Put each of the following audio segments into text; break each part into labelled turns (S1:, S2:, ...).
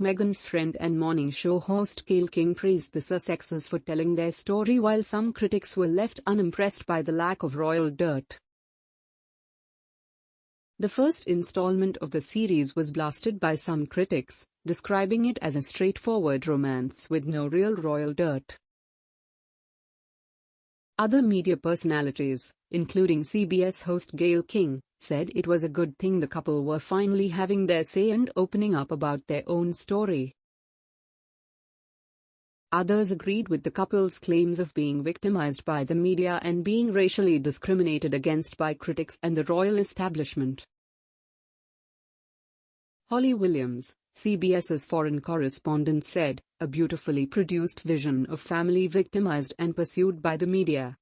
S1: Meghan's friend and morning show host Gayle King praised the Sussexes for telling their story, while some critics were left unimpressed by the lack of royal dirt. The first installment of the series was blasted by some critics, describing it as a straightforward romance with no real royal dirt. Other media personalities, including CBS host Gayle King, said it was a good thing the couple were finally having their say and opening up about their own story. Others agreed with the couple's claims of being victimized by the media and being racially discriminated against by critics and the royal establishment. Holly Williams, CBS's foreign correspondent, said, "A beautifully produced vision of family victimized and pursued by the media.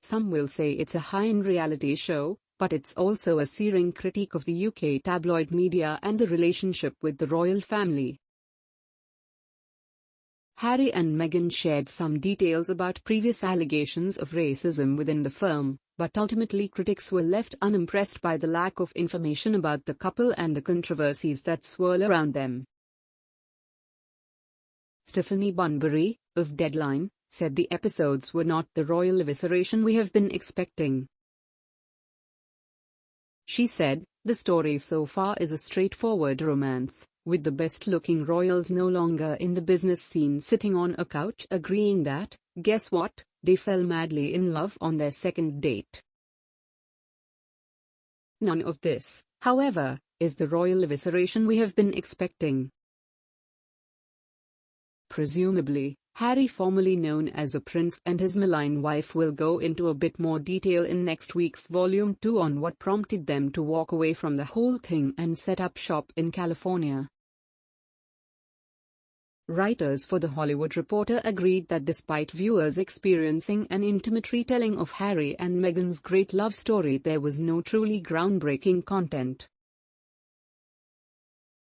S1: Some will say it's a high-end reality show, but it's also a searing critique of the UK tabloid media and the relationship with the royal family." Harry and Meghan shared some details about previous allegations of racism within the firm, but ultimately critics were left unimpressed by the lack of information about the couple and the controversies that swirl around them. Stephanie Bunbury, of Deadline, said the episodes were not the royal evisceration we have been expecting. She said, "The story so far is a straightforward romance, with the best-looking royals no longer in the business scene sitting on a couch agreeing that, guess what, they fell madly in love on their second date. None of this, however, is the royal evisceration we have been expecting." Presumably, Harry, formerly known as a prince, and his malign wife will go into a bit more detail in next week's Volume 2 on what prompted them to walk away from the whole thing and set up shop in California. Writers for The Hollywood Reporter agreed that despite viewers experiencing an intimate retelling of Harry and Meghan's great love story, there was no truly groundbreaking content.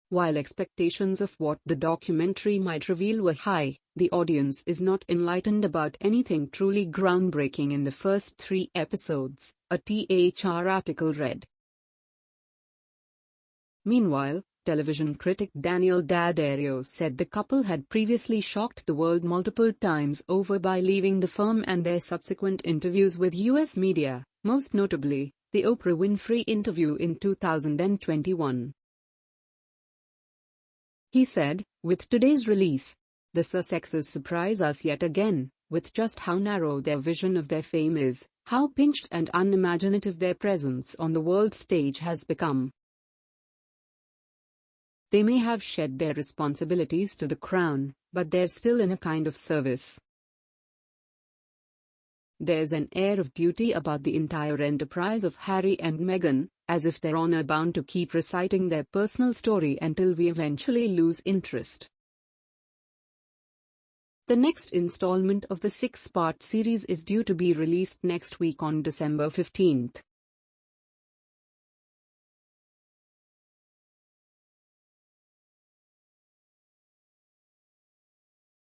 S1: While expectations of what the documentary might reveal were high, the audience is not enlightened about anything truly groundbreaking in the first 3 episodes, a THR article read. Meanwhile, television critic Daniel D'Addario said the couple had previously shocked the world multiple times over by leaving the firm and their subsequent interviews with US media, most notably, the Oprah Winfrey interview in 2021. He said, "With today's release, the Sussexes surprise us yet again, with just how narrow their vision of their fame is, how pinched and unimaginative their presence on the world stage has become. They may have shed their responsibilities to the crown, but they're still in a kind of service. There's an air of duty about the entire enterprise of Harry and Meghan, as if they're honor-bound to keep reciting their personal story until we eventually lose interest." The next installment of the 6-part series is due to be released next week on December 15.